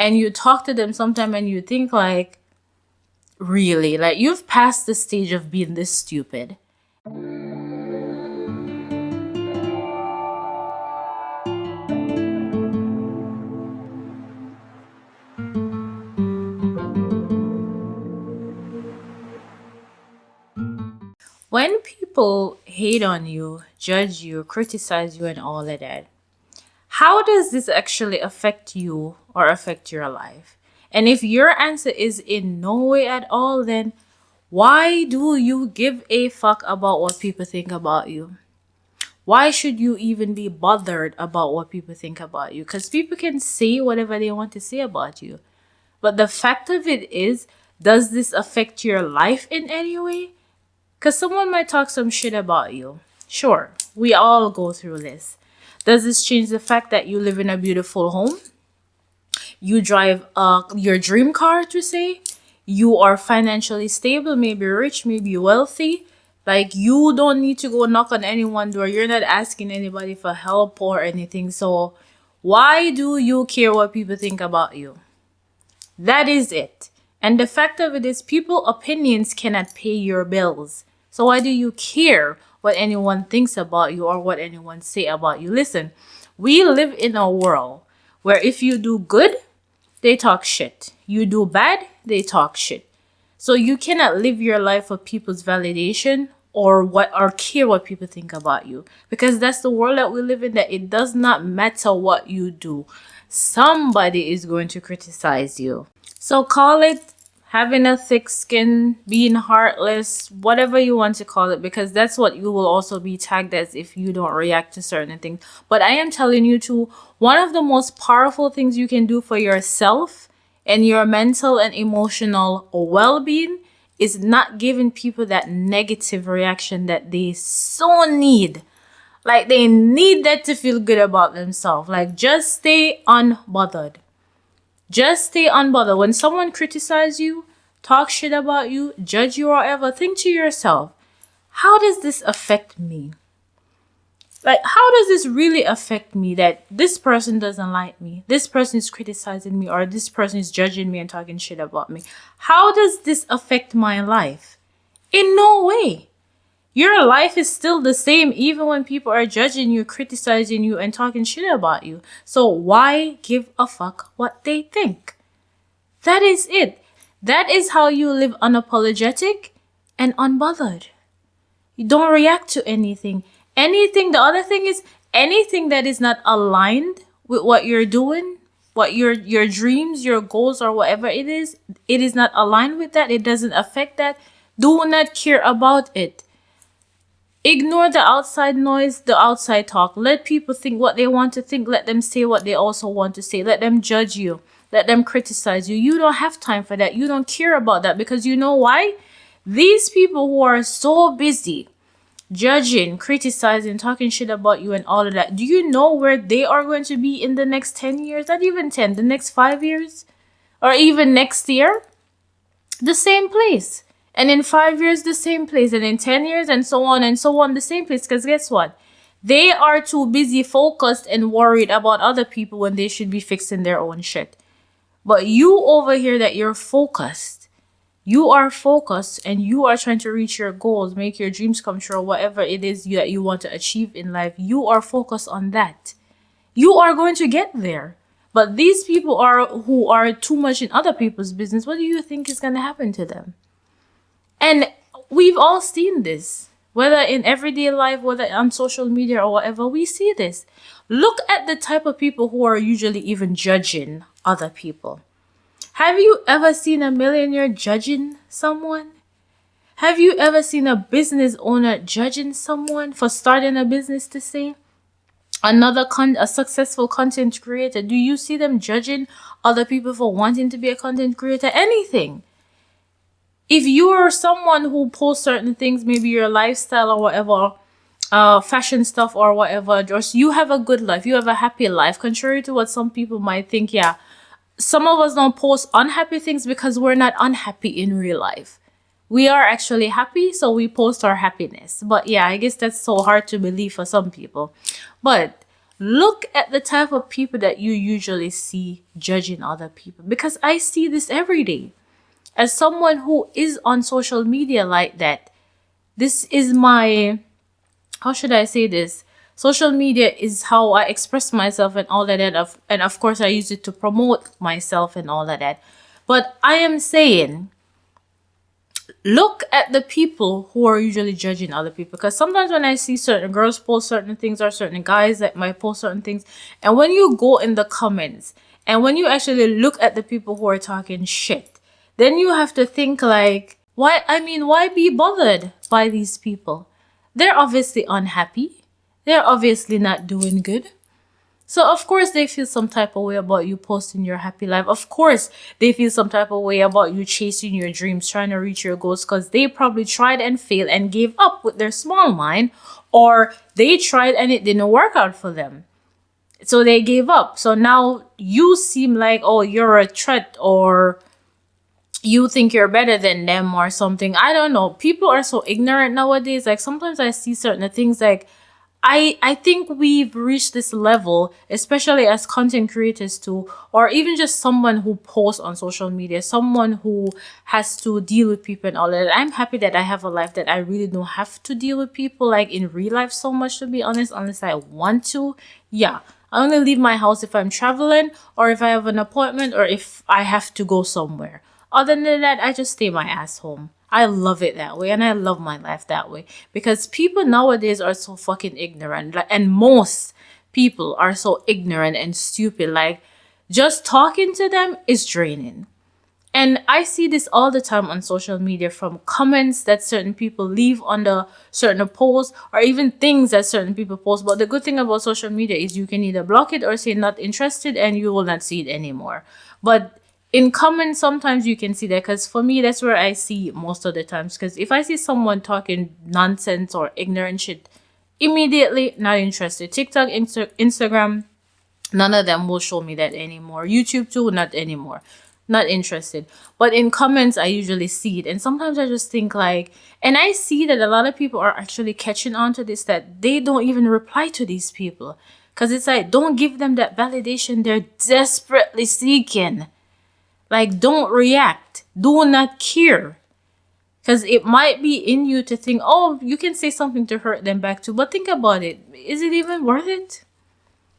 and you talk to them sometime and you think like, really, like you've passed the stage of being this stupid. When people hate on you, judge you, criticize you, and all of that, how does this actually affect you or affect your life? And if your answer is in no way at all, then why do you give a fuck about what people think about you? Why should you even be bothered about what people think about you? Because people can say whatever they want to say about you. But the fact of it is, does this affect your life in any way? Because someone might talk some shit about you. Sure, we all go through this. Does this change the fact that you live in a beautiful home? You drive your dream car, to say? You are financially stable, maybe rich, maybe wealthy. Like, you don't need to go knock on anyone's door. You're not asking anybody for help or anything. So why do you care what people think about you? That is it. And the fact of it is, people's opinions cannot pay your bills. So why do you care what anyone thinks about you or what anyone say about you? Listen, we live in a world where if you do good, they talk shit. You do bad, they talk shit. So you cannot live your life for people's validation or care what people think about you, because that's the world that we live in, that it does not matter what you do. Somebody is going to criticize you. So call it having a thick skin, being heartless, whatever you want to call it, because that's what you will also be tagged as if you don't react to certain things. But I am telling you too, one of the most powerful things you can do for yourself and your mental and emotional well-being is not giving people that negative reaction that they so need. Like, they need that to feel good about themselves. Like, just stay unbothered. Just stay unbothered. When someone criticizes you, talk shit about you, judge you or whatever, think to yourself, how does this affect me? Like, how does this really affect me that this person doesn't like me? This person is criticizing me, or this person is judging me and talking shit about me. How does this affect my life? In no way. Your life is still the same even when people are judging you, criticizing you, and talking shit about you. So why give a fuck what they think? That is it. That is how you live unapologetic and unbothered. You don't react to anything. The other thing is, anything that is not aligned with what you're doing, what your dreams, your goals, or whatever it is not aligned with that. It doesn't affect that. Do not care about it. Ignore the outside noise, the outside talk. Let people think what they want to think. Let them say what they also want to say. Let them judge you. Let them criticize you. You don't have time for that. You don't care about that, because you know why? These people who are so busy judging, criticizing, talking shit about you and all of that, do you know where they are going to be in the next 10 years? Not even 10, the next 5 years? Or even next year? The same place. And in 5 years, the same place. And in 10 years, and so on, the same place. Because guess what? They are too busy, focused, and worried about other people when they should be fixing their own shit. But you over here, that you're focused. You are focused and you are trying to reach your goals, make your dreams come true, whatever it is that you want to achieve in life. You are focused on that. You are going to get there. But these people who are too much in other people's business, what do you think is going to happen to them? And we've all seen this, whether in everyday life, whether on social media or whatever, we see this. Look at the type of people who are usually even judging other people. Have you ever seen a millionaire judging someone? Have you ever seen a business owner judging someone for starting a business, to say? A successful content creator, do you see them judging other people for wanting to be a content creator? Anything. If you are someone who posts certain things, maybe your lifestyle or whatever, fashion stuff or whatever, just you have a good life, you have a happy life, contrary to what some people might think. Yeah, some of us don't post unhappy things because we're not unhappy in real life. We are actually happy, so we post our happiness. But yeah, I guess that's so hard to believe for some people. But look at the type of people that you usually see judging other people, because I see this every day. As someone who is on social media like that, this is my, how should I say this? Social media is how I express myself and all of that. And of course, I use it to promote myself and all of that. But I am saying, look at the people who are usually judging other people. Because sometimes when I see certain girls post certain things, or certain guys that might post certain things, and when you go in the comments and when you actually look at the people who are talking shit, then you have to think like, why be bothered by these people? They're obviously unhappy. They're obviously not doing good. So of course they feel some type of way about you posting your happy life. Of course they feel some type of way about you chasing your dreams, trying to reach your goals, because they probably tried and failed and gave up with their small mind, or they tried and it didn't work out for them. So they gave up. So now you seem like, oh, you're a threat, or you think you're better than them or something. I don't know. People are so ignorant nowadays. Like sometimes I see certain things like, I think we've reached this level, especially as content creators too, or even just someone who posts on social media, someone who has to deal with people and all that. I'm happy that I have a life that I really don't have to deal with people like in real life so much, to be honest, unless I want to. Yeah, I only leave my house if I'm traveling, or if I have an appointment, or if I have to go somewhere. Other than that, I just stay my ass home. I love it that way, and I love my life that way, because people nowadays are so fucking ignorant, and most people are so ignorant and stupid. Like, just talking to them is draining. And I see this all the time on social media, from comments that certain people leave under certain posts, or even things that certain people post. But the good thing about social media is you can either block it or say not interested, and you will not see it anymore. But in comments, sometimes you can see that, because for me, that's where I see it most of the times. Because if I see someone talking nonsense or ignorant shit, immediately not interested. TikTok, Instagram, none of them will show me that anymore. YouTube too, not anymore. Not interested. But in comments, I usually see it. And sometimes I just think like, and I see that a lot of people are actually catching on to this, that they don't even reply to these people. Because it's like, don't give them that validation they're desperately seeking. Like, don't react. Do not care. Because it might be in you to think, oh, you can say something to hurt them back too. But think about it. Is it even worth it?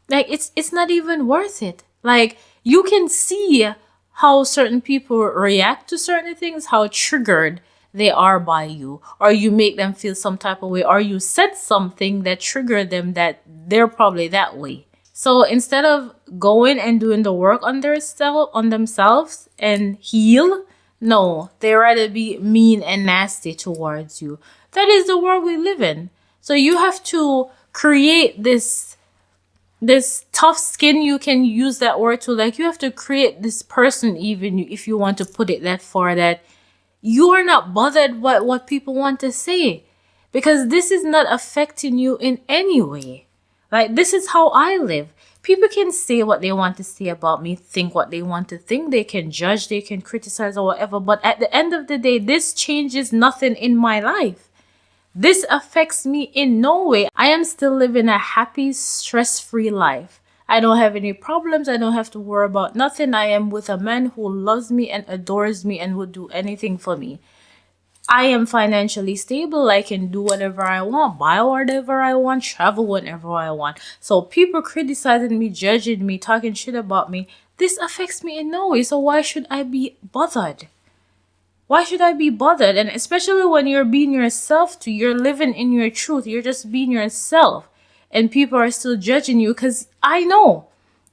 Like, it's not even worth it. Like, you can see how certain people react to certain things, how triggered they are by you. Or you make them feel some type of way. Or you said something that triggered them that they're probably that way. So instead of going and doing the work on themselves and heal, no, they rather be mean and nasty towards you. That is the world we live in. So you have to create this tough skin, you can use that word to, like, you have to create this person, even if you want to put it that far, that you are not bothered by what people want to say, because this is not affecting you in any way. Like, this is how I live. People can say what they want to say about me, think what they want to think. They can judge, they can criticize or whatever. But at the end of the day, this changes nothing in my life. This affects me in no way. I am still living a happy, stress-free life. I don't have any problems. I don't have to worry about nothing. I am with a man who loves me and adores me and would do anything for me. I am financially stable. I can do whatever I want, buy whatever I want, travel whenever I want. So people criticizing me, judging me, talking shit about me, this affects me in no way. So why should I be bothered? Why should I be bothered? And especially when you're being yourself too, you're living in your truth, you're just being yourself, and people are still judging you. Because I know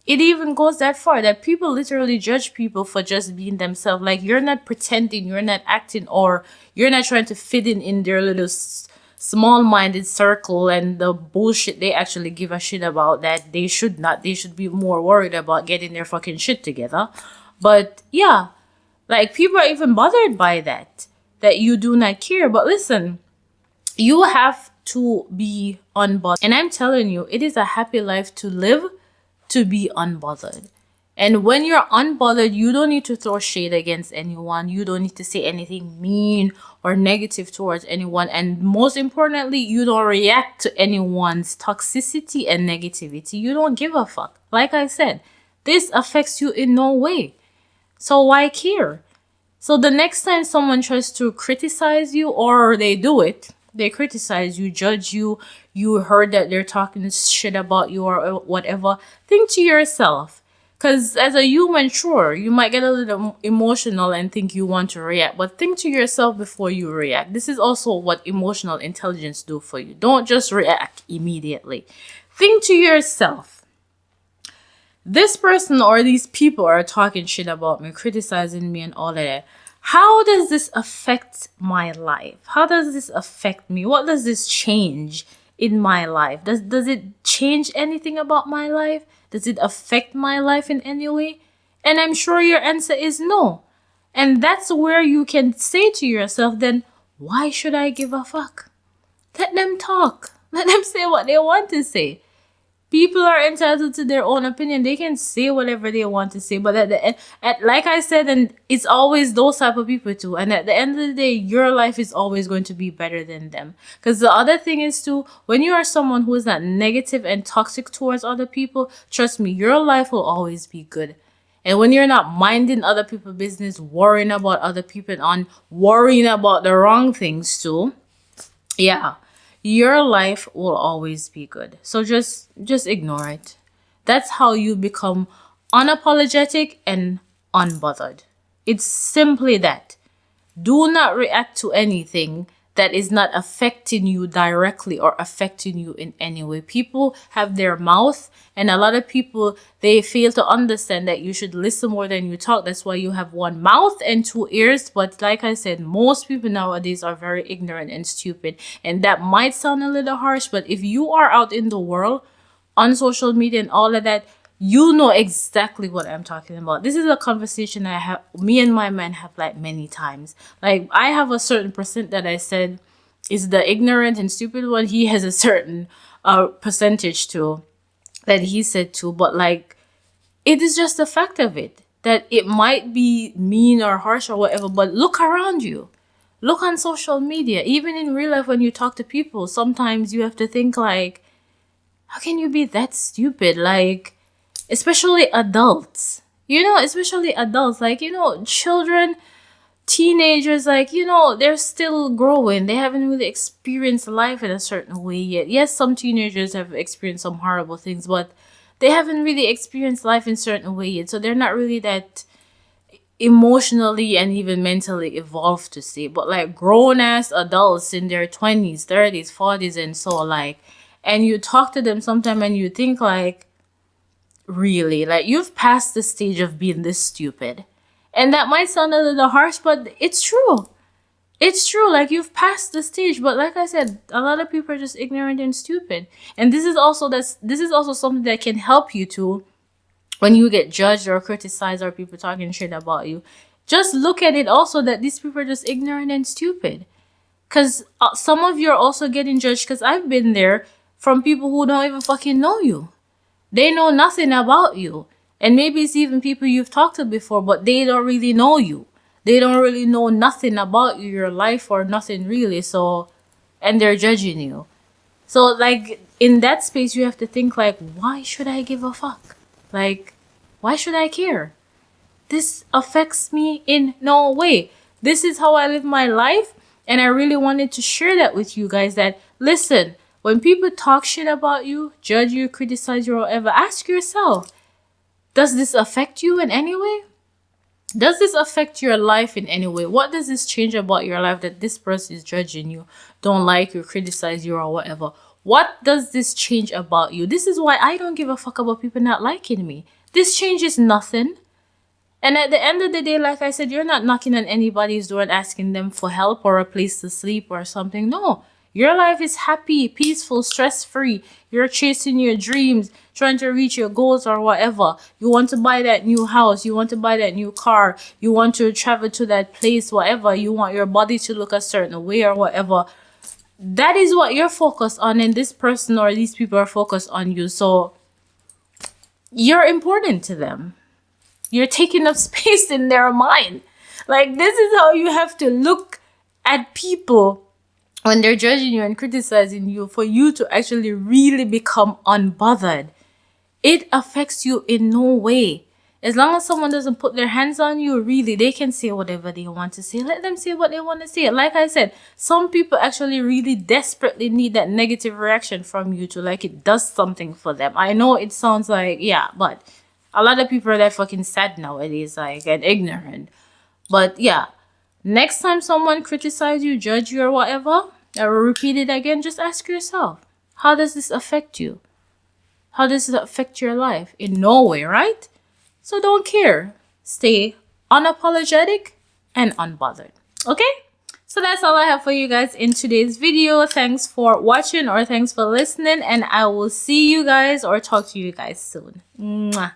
it even goes that far that people literally judge people for just being themselves. Like, you're not pretending, you're not acting, or you're not trying to fit in their little small-minded circle and the bullshit they actually give a shit about that they should not. They should be more worried about getting their fucking shit together. But yeah, like, people are even bothered by that you do not care. But listen, you have to be unbothered. And I'm telling you, it is a happy life to live, to be unbothered. And when you're unbothered, you don't need to throw shade against anyone. You don't need to say anything mean or negative towards anyone. And most importantly, you don't react to anyone's toxicity and negativity. You don't give a fuck. Like I said, this affects you in no way. So why care? So the next time someone tries to criticize you, or they do it, they criticize you, judge you, you heard that they're talking shit about you or whatever, think to yourself. Because as a human, sure, you might get a little emotional and think you want to react, but think to yourself before you react. This is also what emotional intelligence do for you. Don't just react immediately. Think to yourself. This person or these people are talking shit about me, criticizing me and all of that. How does this affect my life? How does this affect me? What does this change in my life? Does it change anything about my life? Does it affect my life in any way? And I'm sure your answer is no. And that's where you can say to yourself, then why should I give a fuck? Let them talk. Let them say what they want to say. People are entitled to their own opinion. They can say whatever they want to say. But at the end, like I said, and it's always those type of people too. And at the end of the day, your life is always going to be better than them. Because the other thing is too, when you are someone who is not negative and toxic towards other people, trust me, your life will always be good. And when you're not minding other people's business, worrying about other people, and worrying about the wrong things too, yeah, your life will always be good. So just ignore it. That's how you become unapologetic and unbothered. It's simply that. Do not react to anything that is not affecting you directly or affecting you in any way. People have their mouth, and a lot of people, they fail to understand that you should listen more than you talk. That's why you have one mouth and two ears. But like I said, most people nowadays are very ignorant and stupid, and that might sound a little harsh, but if you are out in the world on social media and all of that, you know exactly what I'm talking about. This is a conversation me and my man have like many times. Like, I have a certain percent that I said is the ignorant and stupid one. He has a certain percentage too that he said too. But like, it is just the fact of it that it might be mean or harsh or whatever, but look around you. Look on social media. Even in real life, when you talk to people, sometimes you have to think like, how can you be that stupid? Like, especially adults, like, children, teenagers, like, they're still growing. They haven't really experienced life in a certain way yet. Yes, some teenagers have experienced some horrible things, but they haven't really experienced life in a certain way yet. So they're not really that emotionally and even mentally evolved to say. But like grown ass adults in their 20s, 30s, 40s, and so, like, and you talk to them sometime and you think like, really, like, you've passed the stage of being this stupid. And that might sound a little harsh, but it's true. It's true. Like, you've passed the stage. But like I said, a lot of people are just ignorant and stupid. And this is also something that can help you too when you get judged or criticized or people talking shit about you. Just look at it also that these people are just ignorant and stupid. Because some of you are also getting judged, because I've been there, from people who don't even fucking know you. They know nothing about you. And maybe it's even people you've talked to before, but they don't really know you. They don't really know nothing about you, your life, or nothing really. So, and they're judging you. So, like, in that space, you have to think like, why should I give a fuck? Like, why should I care? This affects me in no way. This is how I live my life. And I really wanted to share that with you guys, that, listen, when people talk shit about you, judge you, criticize you, or whatever, ask yourself, does this affect you in any way? Does this affect your life in any way? What does this change about your life that this person is judging you, don't like you, criticize you, or whatever? What does this change about you? This is why I don't give a fuck about people not liking me. This changes nothing. And at the end of the day, like I said, you're not knocking on anybody's door and asking them for help or a place to sleep or something. No. Your life is happy, peaceful, stress-free. You're chasing your dreams, trying to reach your goals or whatever. You want to buy that new house. You want to buy that new car. You want to travel to that place, whatever. You want your body to look a certain way or whatever. That is what you're focused on, and this person or these people are focused on you. So you're important to them. You're taking up space in their mind. Like, this is how you have to look at people when they're judging you and criticizing you for you to actually really become unbothered. It affects you in no way. As long as someone doesn't put their hands on you, really, they can say whatever they want to say. Let them say what they want to say. Like I said, some people actually really desperately need that negative reaction from you to, like, it does something for them. I know it sounds like, yeah, but a lot of people are that fucking sad nowadays, like, and ignorant. But yeah, next time someone criticizes you, judge you or whatever, or repeat it again, just ask yourself, how does this affect you? How does it affect your life? In no way, right? So don't care. Stay unapologetic and unbothered. Okay? So that's all I have for you guys in today's video. Thanks for watching or thanks for listening. And I will see you guys or talk to you guys soon. Mwah.